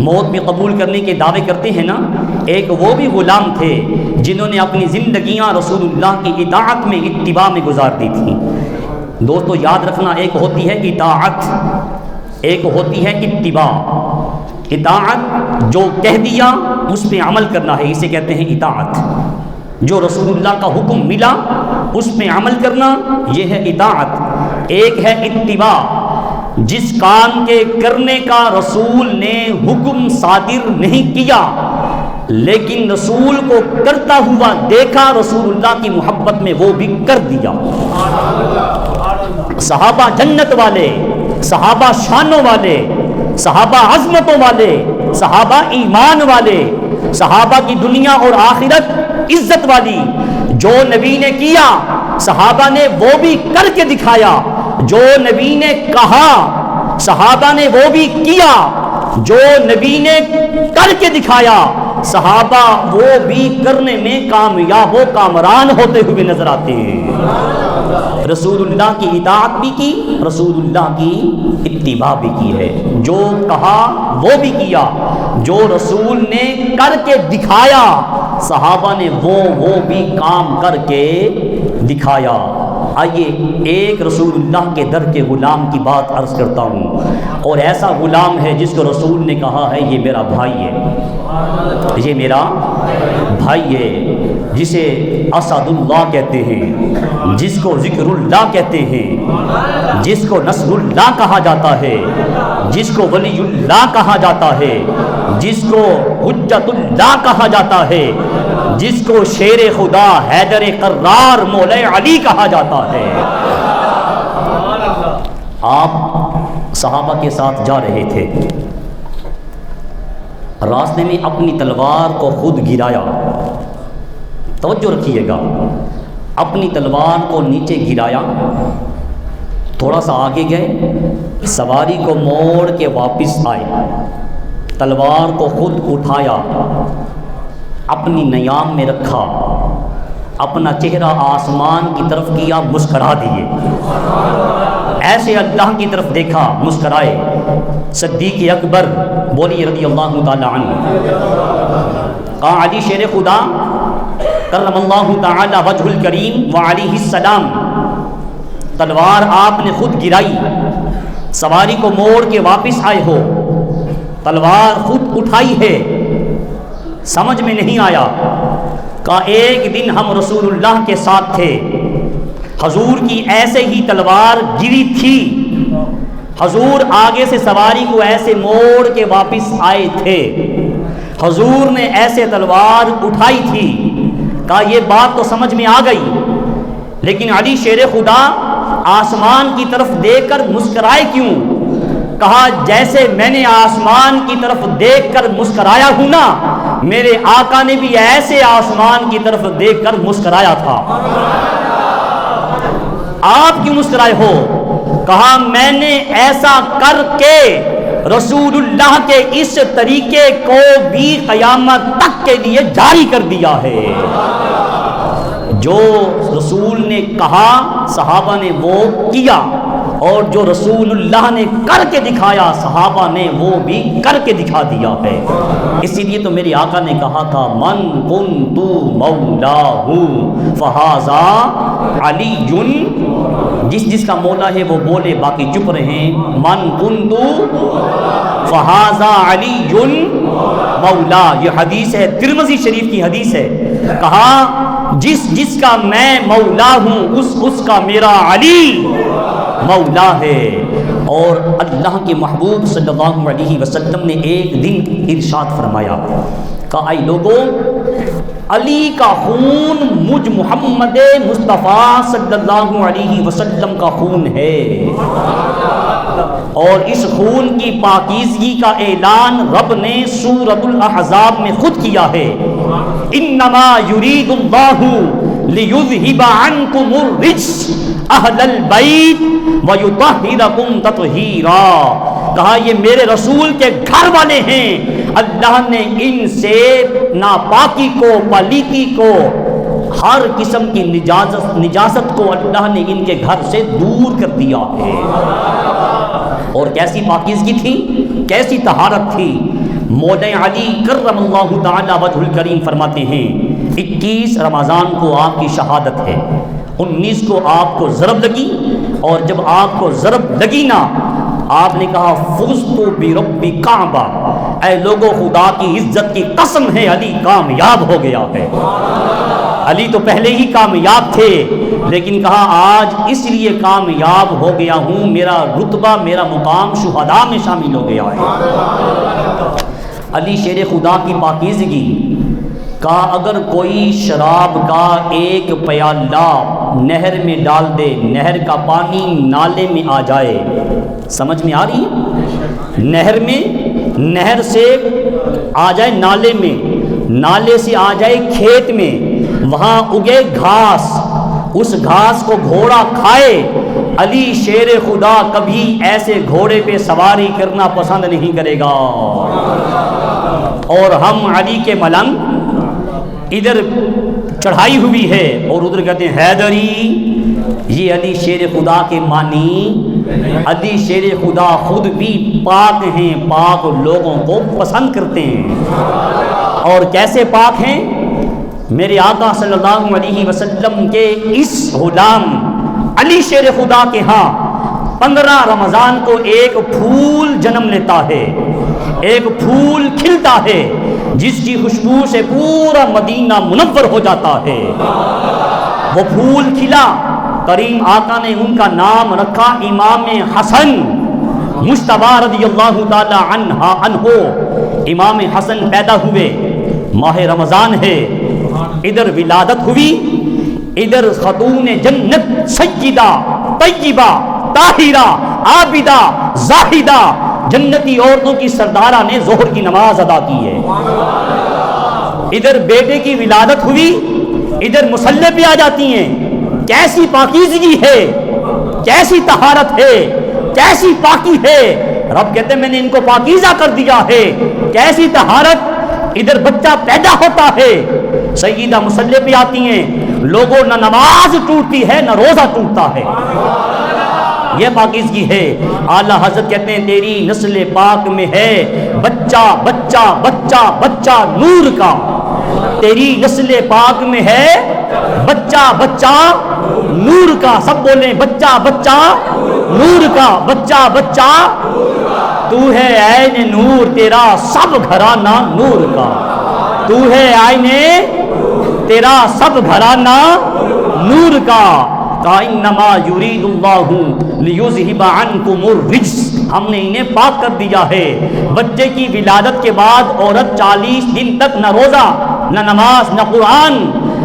موت بھی قبول کرنے کے دعوے کرتے ہیں نا، ایک وہ بھی غلام تھے جنہوں نے اپنی زندگیاں رسول اللہ کی اطاعت میں، اتباع میں گزار دی تھیں۔ دوستو یاد رکھنا، ایک ہوتی ہے اطاعت، ایک ہوتی ہے اتباع۔ اطاعت جو کہہ دیا اس پہ عمل کرنا ہے، اسے کہتے ہیں اطاعت۔ جو رسول اللہ کا حکم ملا اس پہ عمل کرنا، یہ ہے اطاعت۔ ایک ہے اتباع، جس کام کے کرنے کا رسول نے حکم صادر نہیں کیا لیکن رسول کو کرتا ہوا دیکھا، رسول اللہ کی محبت میں وہ بھی کر دیا۔ صحابہ جنت والے، صحابہ شانوں والے، صحابہ عظمتوں والے، صحابہ ایمان والے، صحابہ کی دنیا اور آخرت عزت والی، جو نبی نے کیا صحابہ نے وہ بھی کر کے دکھایا، جو نبی نے کہا صحابہ نے وہ بھی کیا، جو نبی نے کر کے دکھایا صحابہ وہ بھی کرنے میں کامیاب و کامران ہوتے ہوئے نظر آتے ہیں۔ رسول اللہ کی اطاعت بھی کی، رسول اللہ کی اتباع بھی کی ہے، جو کہا وہ بھی کیا، جو رسول نے کر کے دکھایا صحابہ نے وہ بھی کام کر کے دکھایا۔ آئیے ایک رسول اللہ کے در کے غلام کی بات عرض کرتا ہوں، اور ایسا غلام ہے جس کو رسول نے کہا ہے یہ میرا بھائی ہے، یہ میرا بھائی ہے، جسے اسد اللہ کہتے ہیں، جس کو ذکر اللہ کہتے ہیں، جس کو نصر اللہ کہا جاتا ہے، جس کو ولی اللہ کہا جاتا ہے، جس کو حجت اللہ کہا جاتا ہے، جس کو شیر خدا حیدر قرار مولا علی کہا جاتا ہے۔ آپ صحابہ کے ساتھ جا رہے تھے، راستے میں اپنی تلوار کو خود گرایا، توجہ رکھیے گا، اپنی تلوار کو نیچے گرایا، تھوڑا سا آگے گئے، سواری کو موڑ کے واپس آئے، تلوار کو خود اٹھایا، اپنی نیام میں رکھا، اپنا چہرہ آسمان کی طرف کیا، مسکرا دیے، ایسے اللہ کی طرف دیکھا، مسکرائے۔ صدیق اکبر بولی رضی اللہ تعالی عنہ، کہا علی شیر خدا کرم اللہ تعالی وجہ الکریم وعلیہ السلام، تلوار آپ نے خود گرائی، سواری کو موڑ کے واپس آئے ہو، تلوار خود اٹھائی ہے، سمجھ میں نہیں آیا۔ کہا ایک دن ہم رسول اللہ کے ساتھ تھے، حضور کی ایسے ہی تلوار گری تھی، حضور آگے سے سواری کو ایسے موڑ کے واپس آئے تھے، حضور نے ایسے تلوار اٹھائی تھی۔ کہا یہ بات تو سمجھ میں آ گئی، لیکن علی شیر خدا آسمان کی طرف دیکھ کر مسکرائے کیوں؟ کہا جیسے میں نے آسمان کی طرف دیکھ کر مسکرایا ہوں نا، میرے آقا نے بھی ایسے آسمان کی طرف دیکھ کر مسکرایا تھا۔ آپ کیوں مسکرائے ہو؟ کہا میں نے ایسا کر کے رسول اللہ کے اس طریقے کو بھی قیامت تک کے لیے جاری کر دیا ہے۔ جو رسول نے کہا صحابہ نے وہ کیا، اور جو رسول اللہ نے کر کے دکھایا صحابہ نے وہ بھی کر کے دکھا دیا ہے۔ اسی لیے تو میرے آقا نے کہا تھا من کنت مولاہ فہذا علی، جس کا مولا ہے وہ بولے باقی چپ رہیں۔ من کنت فہذا علی مولا، یہ حدیث ہے، ترمذی شریف کی حدیث ہے۔ کہا جس کا میں مولا ہوں اس کا میرا علی مولا ہے۔ اور اللہ کے محبوب صلی اللہ علیہ وسلم نے ایک دن ارشاد فرمایا، کہا اے لوگوں، علی کا خون مجھ محمد مصطفیٰ صلی اللہ علیہ وسلم کا خون ہے، اور اس خون کی پاکیزگی کا اعلان رب نے سورۃ الاحزاب میں خود کیا ہے۔ انما یرید اللہ لیذھب عنکم الرجس اہل البیت ویطہرکم تطہیرا۔ کہا یہ میرے رسول کے گھر والے ہیں، اللہ نے ان سے ناپاکی کو، پلیتی کو، ہر قسم کی نجاست کو اللہ نے ان کے گھر سے دور کر دیا ہے۔ اور کیسی پاکیزگی تھی، کیسی طہارت تھی۔ مولا علی کرم اللہ تعالی وجہ الکریم فرماتے ہیں 21 رمضان کو آپ کی شہادت ہے، 19 کو آپ کو ضرب لگی، اور جب آپ کو ضرب لگی نا، آپ نے کہا فزت برب کعبہ، اے لوگوں خدا کی عزت کی قسم ہے علی کامیاب ہو گیا ہے۔ علی تو پہلے ہی کامیاب تھے، لیکن کہا آج اس لیے کامیاب ہو گیا ہوں، میرا رتبہ، میرا مقام شہداء میں شامل ہو گیا ہے۔ علی شیر خدا کی پاکیزگی کا اگر کوئی شراب کا ایک پیالہ نہر میں ڈال دے، نہر کا پانی نالے میں آ جائے، سمجھ میں آ رہی ہے؟ نہر میں، نہر سے آ جائے نالے میں، نالے سے آ جائے کھیت میں، وہاں اگے گھاس، اس گھاس کو گھوڑا کھائے، علی شیر خدا کبھی ایسے گھوڑے پہ سواری کرنا پسند نہیں کرے گا۔ اور ہم علی کے ملنگ ادھر چڑھائی ہوئی ہے اور ادھر کہتے ہیں حیدری، یہ علی شیر خدا کے معنی، علی شیر خدا خود بھی پاک ہیں، پاک لوگوں کو پسند کرتے ہیں۔ اور کیسے پاک ہیں؟ میرے آقا صلی اللہ علیہ وسلم کے اس غلام علی شیر خدا کے ہاں 15 رمضان کو ایک پھول جنم لیتا ہے، ایک پھول کھلتا ہے جس کی خوشبو سے پورا مدینہ منور ہو جاتا ہے۔ وہ پھول کھلا، کریم آقا نے ان کا نام رکھا امام حسن مجتبی رضی اللہ تعالی عنہ۔ امام حسن پیدا ہوئے، ماہ رمضان ہے، ادھر ولادت ہوئی، ادھر خاتون جنت سیدہ طیبہ طاہرہ عابدہ زاہدہ جنتی عورتوں کی سردارہ نے ظہر کی نماز ادا کی ہے۔ ادھر بیٹے کی ولادت ہوئی، ادھر مصلی پہ آ جاتی ہیں۔ کیسی پاکیزگی ہے، کیسی طہارت ہے، کیسی پاکی ہے۔ رب کہتے ہیں میں نے ان کو پاکیزہ کر دیا ہے۔ کیسی طہارت، ادھر بچہ پیدا ہوتا ہے، سیدہ مصلی پہ آتی ہیں، لوگوں نہ نماز ٹوٹتی ہے نہ روزہ ٹوٹتا ہے۔ یہ پاکیزگی ہے۔ اعلیٰ حضرت کہتے ہیں تیری نسل پاک میں ہے بچہ بچہ بچہ بچہ نور کا، تیری نسل پاک میں ہے بچہ بچہ نور کا۔ سب بولیں بچہ بچہ نور کا، بچہ بچہ، تو ہے عین نور تیرا سب گھرانہ نور کا، تو ہے عین تیرا سب گھرانہ نور کا۔ کہا انما یرید اللہ لیذھب عنکم الرجس، ہم نے انہیں پاک کر دیا ہے۔ بچے کی ولادت کے بعد عورت 40 دن تک نہ روزہ نہ نماز نہ قرآن،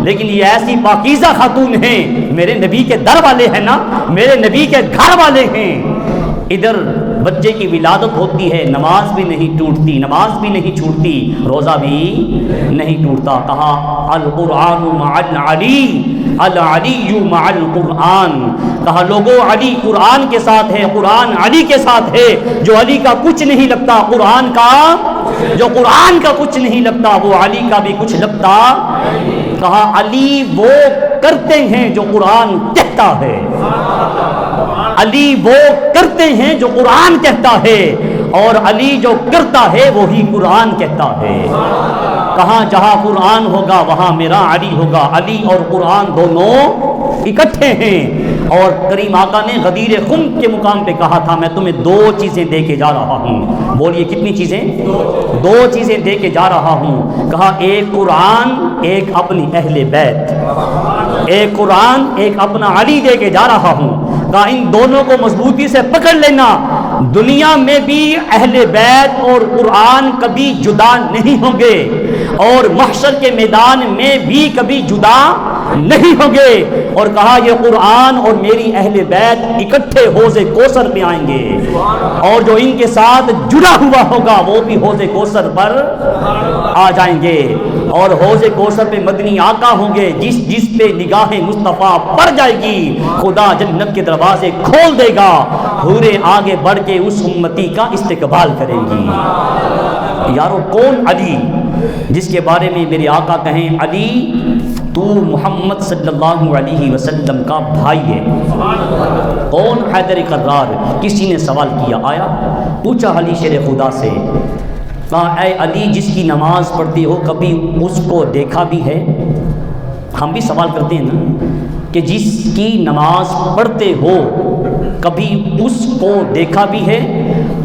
لیکن یہ ایسی پاکیزہ خاتون ہیں، میرے نبی کے در والے ہیں نا، میرے نبی کے گھر والے ہیں۔ ادھر بچے کی ولادت ہوتی ہے، نماز بھی نہیں ٹوٹتی، نماز بھی نہیں چھوٹتی، روزہ بھی نہیں ٹوٹتا۔ کہا القرآن مع العلی، العلی مع القرآن، کہا لوگو علی قرآن کے ساتھ ہے، قرآن علی کے ساتھ ہے۔ جو علی کا کچھ نہیں لگتا قرآن کا، جو قرآن کا کچھ نہیں لگتا وہ علی کا بھی کچھ لگتا۔ کہا علی وہ کرتے ہیں جو قرآن کہتا ہے، علی وہ کرتے ہیں جو قرآن کہتا ہے، اور علی جو کرتا ہے وہی قرآن کہتا ہے۔ کہاں جہاں قرآن ہوگا وہاں میرا علی ہوگا۔ علی اور قرآن دونوں اکٹھے ہیں۔ اور کریم آقا نے غدیر خم کے مقام پہ کہا تھا میں تمہیں دو چیزیں دے کے جا رہا ہوں۔ بولیے کتنی چیزیں؟ دو چیزیں دے کے جا رہا ہوں۔ کہا ایک قرآن، ایک اپنی اہل بیت۔ ایک قرآن، ایک اپنا علی دے کے جا رہا ہوں۔ کہا ان دونوں کو مضبوطی سے پکڑ لینا، دنیا میں بھی اہل بیت اور قرآن کبھی جدا نہیں ہوں گے، اور محشر کے میدان میں بھی کبھی جدا نہیں ہوں گے۔ اور کہا یہ قرآن اور میری اہل بیت اکٹھے حوض کوثر پہ آئیں گے، اور جو ان کے ساتھ جڑا ہوا ہوگا وہ بھی حوض کوثر پر آ جائیں گے۔ اور حوض کوثر پہ مدنی آقا ہوں گے، جس پہ نگاہ مصطفیٰ پڑ جائے گی خدا جنت کے دروازے کھول دے گا، حوریں آگے بڑھ کے اس امتی کا استقبال کریں گی۔ یارو کون علی جس کے بارے میں میرے آقا کہیں علی تو محمد صلی اللہ علیہ وسلم کا بھائی ہے؟ کون حیدر قرار؟ کسی نے سوال کیا، آیا پوچھا علی شیر خدا سے، کہا اے علی جس کی نماز پڑھتی ہو کبھی اس کو دیکھا بھی ہے؟ ہم بھی سوال کرتے ہیں نا کہ جس کی نماز پڑھتے ہو کبھی اس کو دیکھا بھی ہے؟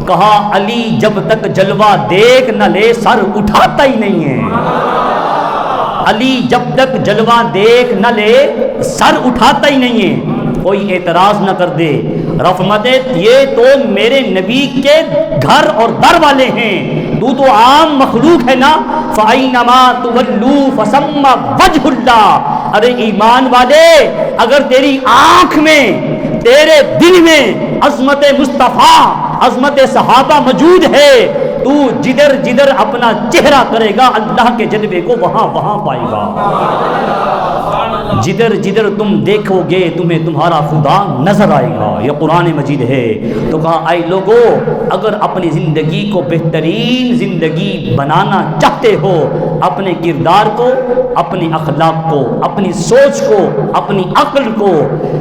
کہا علی جب تک جلوہ دیکھ نہ لے سر اٹھاتا ہی نہیں ہے۔ علی جب تک جلوہ دیکھ نہ لے سر اٹھاتا ہی نہیں ہے۔ کوئی اعتراض نہ کر دے، رفمت یہ تو میرے نبی کے گھر اور در والے ہیں، تو عام مخلوق ہے نا۔ فَأَيْنَمَا تُوَلُّوا فَثَمَّ وَجْهُ اللَّهِ۔ ارے ایمان والے اگر تیری آنکھ میں، تیرے دل میں عظمت مصطفیٰ، عظمت صحابہ موجود ہے، تو جدھر جدھر اپنا چہرہ کرے گا اللہ کے جلوے کو وہاں وہاں پائے گا۔ جدھر جدھر تم دیکھو گے تمہیں تمہارا خدا نظر آئے گا۔ یہ قرآن مجید ہے۔ تو کہا اے لوگو اگر اپنی زندگی کو بہترین زندگی بنانا چاہتے ہو، اپنے کردار کو، اپنے اخلاق کو، اپنی سوچ کو، اپنی عقل کو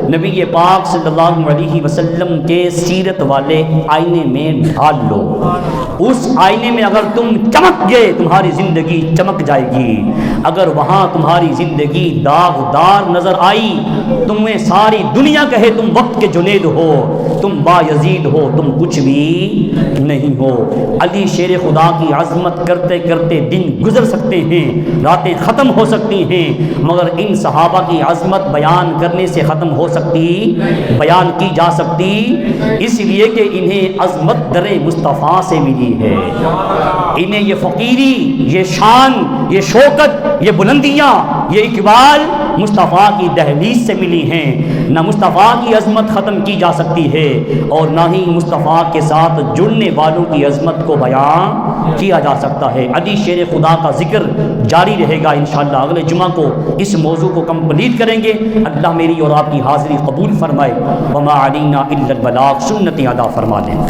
نبی پاک صلی اللہ علیہ وسلم کے سیرت والے آئینے میں ڈھال لو۔ اس آئینے میں اگر تم چمک گئے تمہاری زندگی چمک جائے گی۔ اگر وہاں تمہاری زندگی داغدار نظر آئی، تمہیں ساری دنیا کہے تم وقت کے جنید ہو، تم بایزید ہو، تم کچھ بھی نہیں ہو۔ علی شیر خدا کی عظمت کرتے کرتے دن گزر سکتے ہیں، راتیں ختم ہو سکتی ہیں، مگر ان صحابہ کی عظمت بیان کرنے سے ختم ہو سکتی، بیان کی جا سکتی، اس لیے کہ انہیں عظمت در مصطفیٰ سے ملی ہے۔ انہیں یہ فقیری، یہ شان، یہ شوکت، یہ بلندیاں، یہ اقبال مصطفیٰ کی دہلیز سے ملی ہیں۔ نہ مصطفیٰ کی عظمت ختم کی جا سکتی ہے، اور نہ ہی مصطفیٰ کے ساتھ جڑنے والوں کی عظمت کو بیان کیا جا سکتا ہے۔ علی شیر خدا کا ذکر جاری رہے گا انشاءاللہ۔ اگلے جمعہ کو اس موضوع کو کمپلیٹ کریں گے۔ اللہ میری اور آپ کی حاضری قبول فرمائے۔ وما علینا الا البلاغ، سنت ادا فرما دیں۔